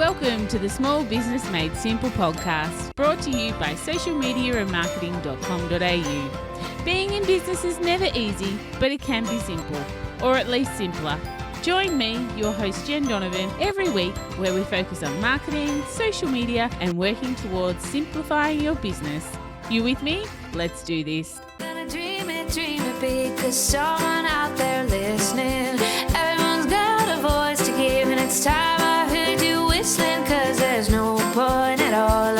Welcome to the Small Business Made Simple podcast, brought to you by socialmediaandmarketing.com.au. Being in business is never easy, but it can be simple, or at least simpler. Join me, your host Jen Donovan, every week where we focus on marketing, social media, and working towards simplifying your business. You with me? Let's do this. Gonna dream it big, 'cause someone out there listening. Everyone's got a voice to give, and it's time I heard you whistling, 'cause there's no point at all,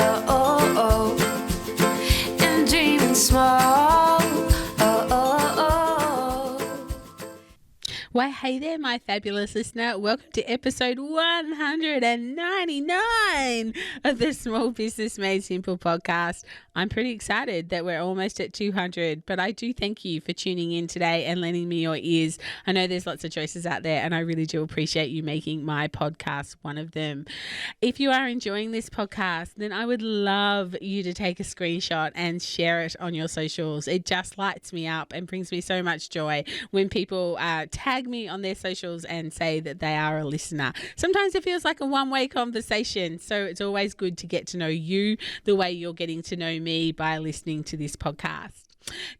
in dreaming small. Well, hey there, my fabulous listener. Welcome to episode 199 of the Small Business Made Simple podcast. I'm pretty excited that we're almost at 200, but I do thank you for tuning in today and lending me your ears. I know there's lots of choices out there, and I really do appreciate you making my podcast one of them. If you are enjoying this podcast, then I would love you to take a screenshot and share it on your socials. It just lights me up and brings me so much joy when people tag me on their socials and say that they are a listener. Sometimes it feels like a one-way conversation, so it's always good to get to know you the way you're getting to know me by listening to this podcast.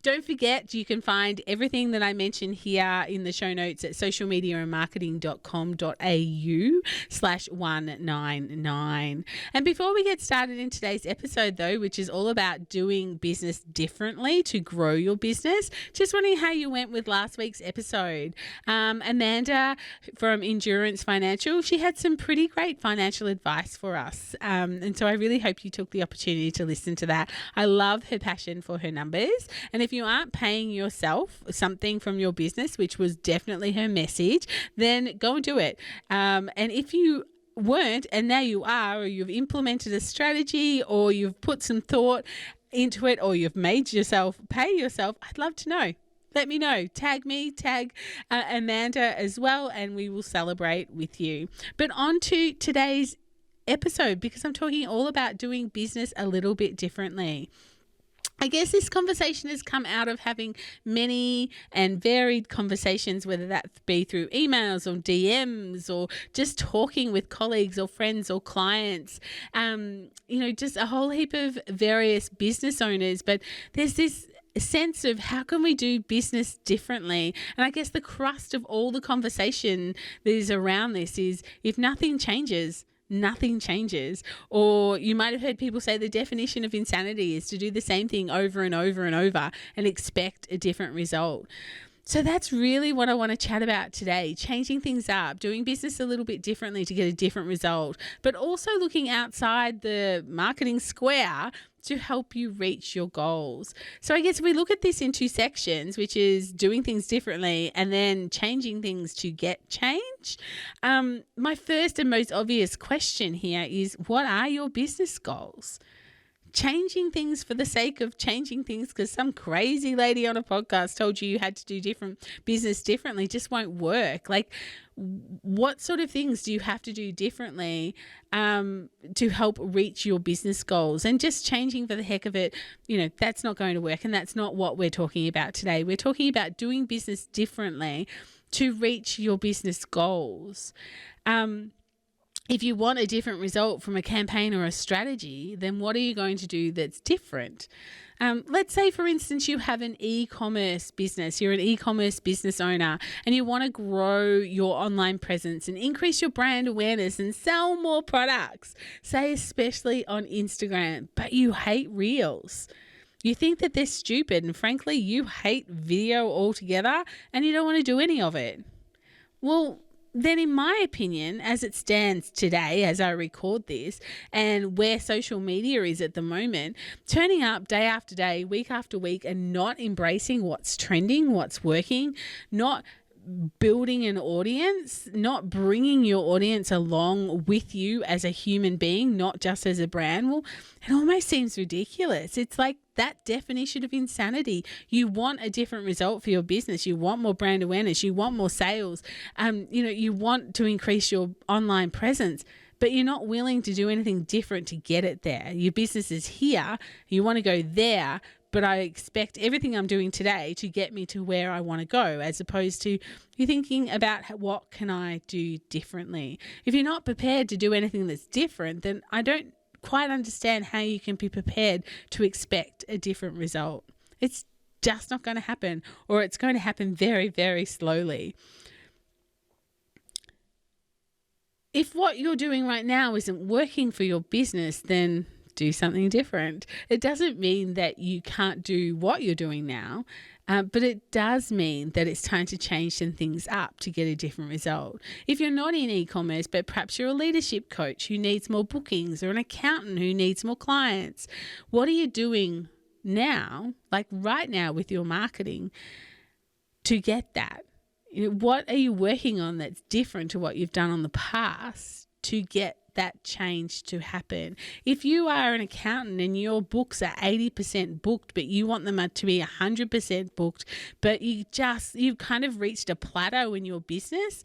Don't forget, you can find everything that I mentioned here in the show notes at socialmediaandmarketing.com.au/199. And before we get started in today's episode, though, which is all about doing business differently to grow your business, just wondering how you went with last week's episode. Amanda from Endurance Financial, she had some pretty great financial advice for us. And so I really hope you took the opportunity to listen to that. I love her passion for her numbers. And if you aren't paying yourself something from your business, which was definitely her message, then go and do it. And if you weren't, and now you are, or you've implemented a strategy, or you've put some thought into it, or you've made yourself pay yourself, I'd love to know. Let me know. Tag me, tag Amanda as well, and we will celebrate with you. But on to today's episode, because I'm talking all about doing business a little bit differently. I guess this conversation has come out of having many and varied conversations, whether that be through emails or DMs or just talking with colleagues or friends or clients, just a whole heap of various business owners. But there's this sense of how can we do business differently? And I guess the crust of all the conversation that is around this is, if nothing changes, nothing changes. Or you might have heard people say the definition of insanity is to do the same thing over and over and over and expect a different result. So that's really what I want to chat about today, changing things up, doing business a little bit differently to get a different result, but also looking outside the marketing square to help you reach your goals. So I guess we look at this in two sections, which is doing things differently and then changing things to get change. My first and most obvious question here is, what are your business goals? Changing things for the sake of changing things because some crazy lady on a podcast told you had to do different business differently just won't work. Like, what sort of things do you have to do differently to help reach your business goals? And just changing for the heck of it, that's not going to work. And that's not what we're talking about today. We're talking about doing business differently to reach your business goals. If you want a different result from a campaign or a strategy, then what are you going to do that's different? Let's say, for instance, you have an e-commerce business. You're an e-commerce business owner and you want to grow your online presence and increase your brand awareness and sell more products, say especially on Instagram, but you hate Reels. You think that they're stupid, and frankly, you hate video altogether and you don't want to do any of it. Well, then in my opinion, as it stands today, as I record this, and where social media is at the moment, turning up day after day, week after week, and not embracing what's trending, what's working, not building an audience, not bringing your audience along with you as a human being, not just as a brand, well, it almost seems ridiculous. It's like that definition of insanity. You want a different result for your business. You want more brand awareness. You want more sales. You want to increase your online presence, but you're not willing to do anything different to get it there. Your business is here. You want to go there, but I expect everything I'm doing today to get me to where I want to go, as opposed to you thinking about what can I do differently. If you're not prepared to do anything that's different, then I don't quite understand how you can be prepared to expect a different result. It's just not going to happen, or it's going to happen very, very slowly. If what you're doing right now isn't working for your business, then do something different. It doesn't mean that you can't do what you're doing now, but it does mean that it's time to change some things up to get a different result. If you're not in e-commerce, but perhaps you're a leadership coach who needs more bookings, or an accountant who needs more clients, what are you doing now, like right now with your marketing, to get that? What are you working on that's different to what you've done on the past to get that change to happen? If you are an accountant and your books are 80% booked, but you want them to be 100% booked, but you've kind of reached a plateau in your business,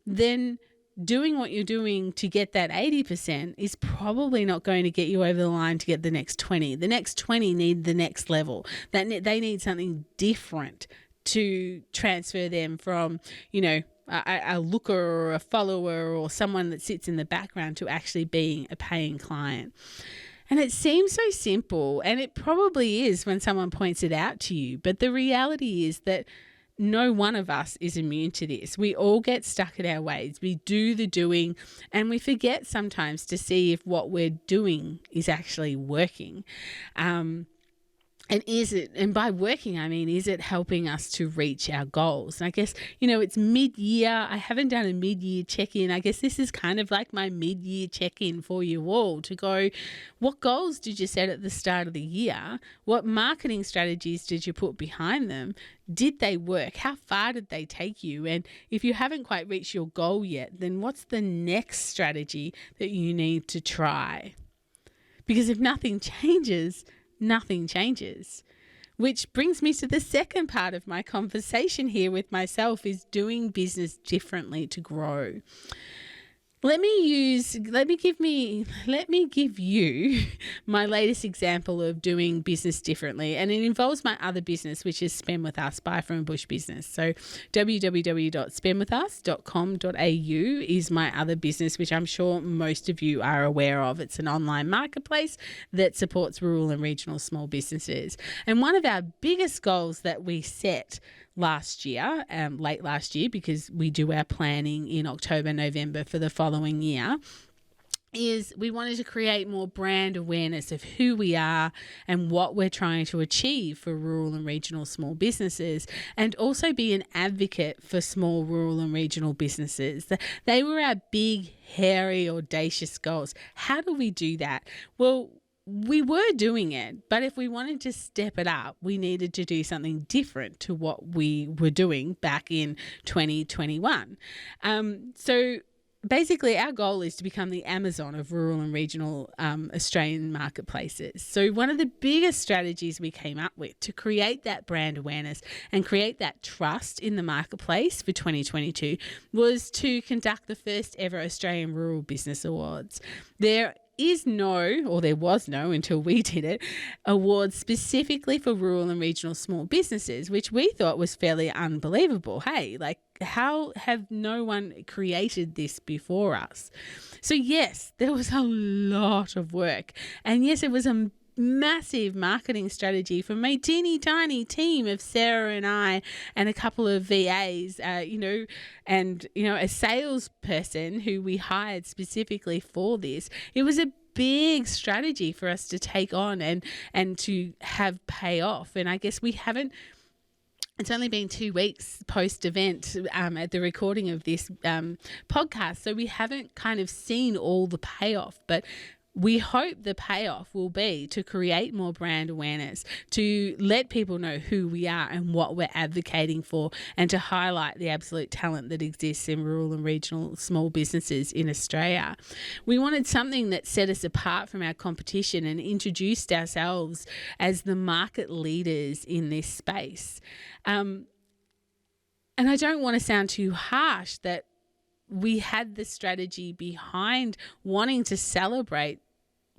then doing what you're doing to get that 80% is probably not going to get you over the line to get the next 20. The next 20 need the next level. They need something different to transfer them from, a looker or a follower or someone that sits in the background to actually being a paying client. And it seems so simple, and it probably is when someone points it out to you. But the reality is that no one of us is immune to this. We all get stuck in our ways. We do the doing, and we forget sometimes to see if what we're doing is actually working. And by working, I mean, is it helping us to reach our goals? And I guess, it's mid-year. I haven't done a mid-year check-in. I guess this is kind of like my mid-year check-in for you all to go, what goals did you set at the start of the year? What marketing strategies did you put behind them? Did they work? How far did they take you? And if you haven't quite reached your goal yet, then what's the next strategy that you need to try? Because if nothing changes, nothing changes. Which brings me to the second part of my conversation here with myself, is doing business differently to grow. Let me give you my latest example of doing business differently, and it involves my other business, which is Spend With Us by From Bush Business. So www.spendwithus.com.au is my other business, which I'm sure most of you are aware of. It's an online marketplace that supports rural and regional small businesses. And one of our biggest goals that we set last year, late last year, because we do our planning in October, November for the following year, is we wanted to create more brand awareness of who we are and what we're trying to achieve for rural and regional small businesses, and also be an advocate for small rural and regional businesses. They were our big, hairy, audacious goals. How do we do that? Well, we were doing it, but if we wanted to step it up, we needed to do something different to what we were doing back in 2021. So basically, our goal is to become the Amazon of rural and regional Australian marketplaces. So one of the biggest strategies we came up with to create that brand awareness and create that trust in the marketplace for 2022 was to conduct the first ever Australian Rural Business Awards. There was no until we did it, awards specifically for rural and regional small businesses, which we thought was fairly unbelievable. Hey, how have no one created this before us? So yes, there was a lot of work, and yes, it was a massive marketing strategy from my teeny tiny team of Sarah and I and a couple of VAs, and a salesperson who we hired specifically for this. It was a big strategy for us to take on and to have pay off. And I guess we haven't. It's only been 2 weeks post-event at the recording of this podcast, so we haven't kind of seen all the payoff, but we hope the payoff will be to create more brand awareness, to let people know who we are and what we're advocating for, and to highlight the absolute talent that exists in rural and regional small businesses in Australia. We wanted something that set us apart from our competition and introduced ourselves as the market leaders in this space. And I don't want to sound too harsh that we had the strategy behind wanting to celebrate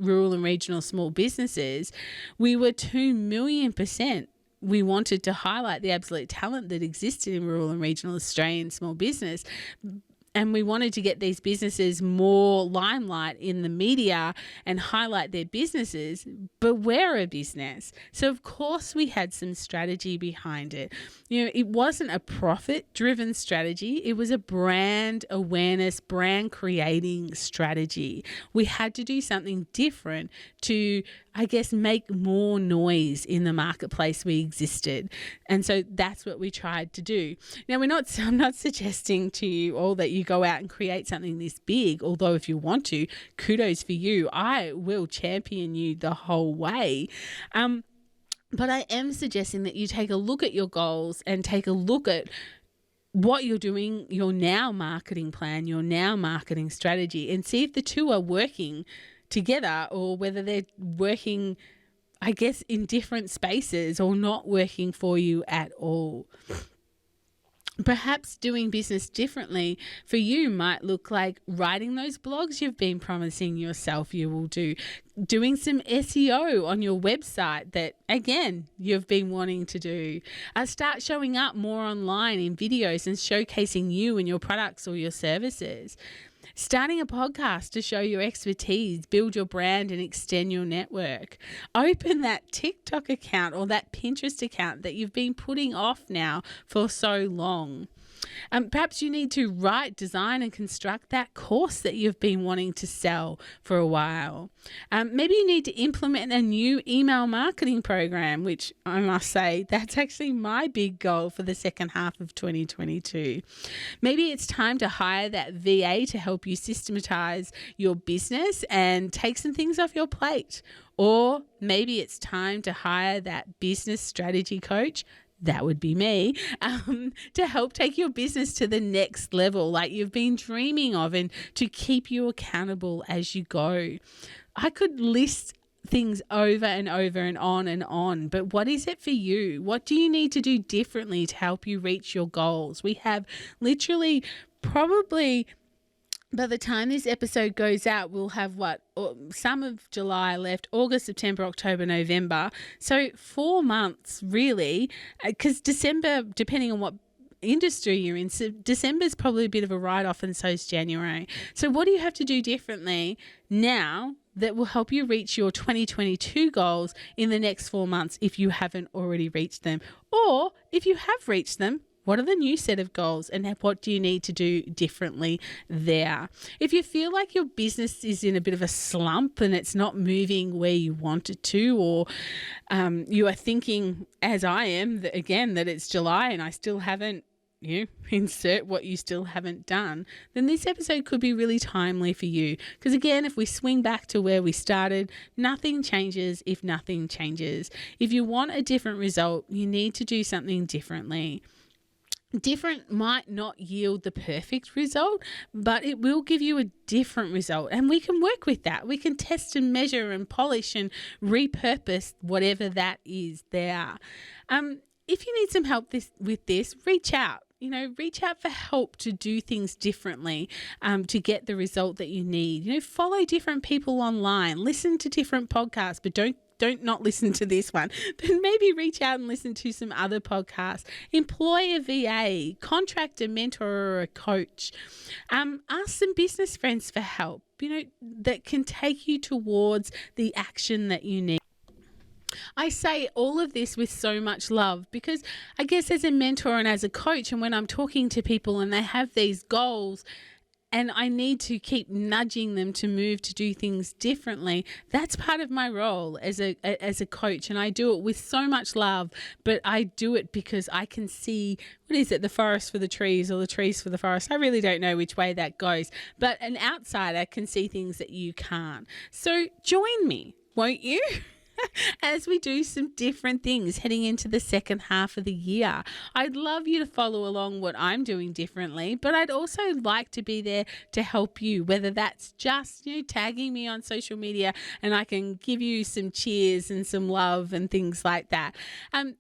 rural and regional small businesses, we were 2,000,000%. We wanted to highlight the absolute talent that existed in rural and regional Australian small business. And we wanted to get these businesses more limelight in the media and highlight their businesses, but we're a business. So, of course, we had some strategy behind it. It wasn't a profit-driven strategy. It was a brand awareness, brand creating strategy. We had to do something different to, I guess, make more noise in the marketplace we existed. And so that's what we tried to do. Now, I'm not suggesting to you all that you go out and create something this big, although if you want to, kudos for you. I will champion you the whole way. But I am suggesting that you take a look at your goals and take a look at what you're doing, your now marketing plan, your now marketing strategy, and see if the two are working together or whether they're working, I guess, in different spaces or not working for you at all. Perhaps doing business differently for you might look like writing those blogs you've been promising yourself you will do, doing some SEO on your website that, again, you've been wanting to do. Start showing up more online in videos and showcasing you and your products or your services. Starting a podcast to show your expertise, build your brand and extend your network. Open that TikTok account or that Pinterest account that you've been putting off now for so long. Perhaps you need to write, design and construct that course that you've been wanting to sell for a while. Maybe you need to implement a new email marketing program, which I must say, that's actually my big goal for the second half of 2022. Maybe it's time to hire that VA to help you systematize your business and take some things off your plate. Or maybe it's time to hire that business strategy coach, that would be me, to help take your business to the next level like you've been dreaming of and to keep you accountable as you go. I could list things over and over and on, but what is it for you? What do you need to do differently to help you reach your goals? We have literally probably, by the time this episode goes out, we'll have some of July left, August, September, October, November. So 4 months really, because December, depending on what industry you're in, so December's probably a bit of a write-off and so's January. So what do you have to do differently now that will help you reach your 2022 goals in the next 4 months if you haven't already reached them? Or if you have reached them, what are the new set of goals and what do you need to do differently there? If you feel like your business is in a bit of a slump and it's not moving where you want it to, or you are thinking, as I am, that it's July and I still haven't, insert what you still haven't done, then this episode could be really timely for you. Because again, if we swing back to where we started, nothing changes if nothing changes. If you want a different result, you need to do something differently. Different might not yield the perfect result, but it will give you a different result. And we can work with that. We can test and measure and polish and repurpose whatever that is there. If you need some help with this, reach out. Reach out for help to do things differently, to get the result that you need. Follow different people online, listen to different podcasts, but don't not listen to this one, but maybe reach out and listen to some other podcasts. Employ a VA, contract a mentor or a coach. Ask some business friends for help, that can take you towards the action that you need. I say all of this with so much love because I guess as a mentor and as a coach, and when I'm talking to people and they have these goals, and I need to keep nudging them to move to do things differently, that's part of my role as a coach. And I do it with so much love, but I do it because I can see, the forest for the trees or the trees for the forest? I really don't know which way that goes, but an outsider can see things that you can't. So join me, won't you? as we do some different things heading into the second half of the year. I'd love you to follow along what I'm doing differently, but I'd also like to be there to help you, whether that's just, tagging me on social media and I can give you some cheers and some love and things like that.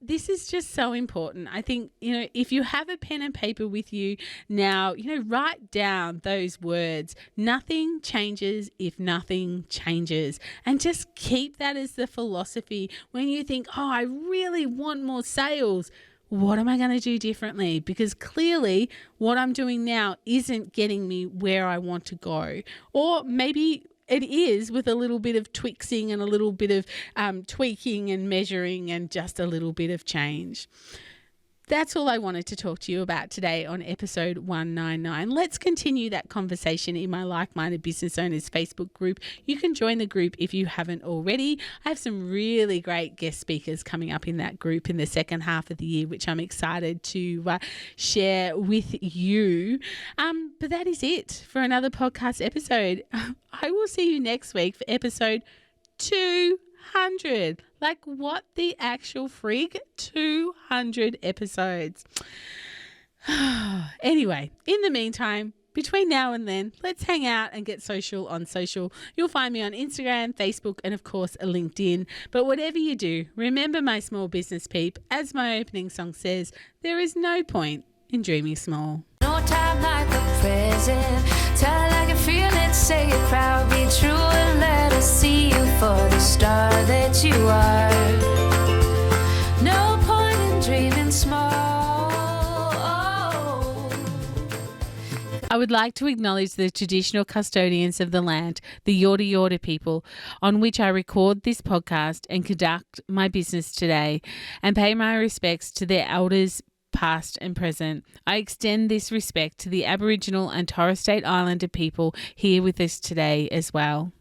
This is just so important. I think, if you have a pen and paper with you now, write down those words. Nothing changes if nothing changes. And just keep that as the philosophy when you think, I really want more sales. What am I going to do differently? Because clearly what I'm doing now isn't getting me where I want to go. Or maybe it is, with a little bit of twixing and a little bit of tweaking and measuring and just a little bit of change. That's all I wanted to talk to you about today on episode 199. Let's continue that conversation in my Like-Minded Business Owners Facebook group. You can join the group if you haven't already. I have some really great guest speakers coming up in that group in the second half of the year, which I'm excited to share with you. But that is it for another podcast episode. I will see you next week for episode 200. Like, what the actual frig? 200 episodes. Anyway, in the meantime, between now and then, let's hang out and get social on social. You'll find me on Instagram, Facebook, and of course, a LinkedIn. But whatever you do, remember, my small business peep, as my opening song says, there is no point in dreaming small. No time like the present. Tell it like you feel it, say it proud, be true, and let us see you for the star that you are. No point in dreaming small. I would like to acknowledge the traditional custodians of the land, the Yorta Yorta people, on which I record this podcast and conduct my business today, and pay my respects to their elders, past and present. I extend this respect to the Aboriginal and Torres Strait Islander people here with us today as well.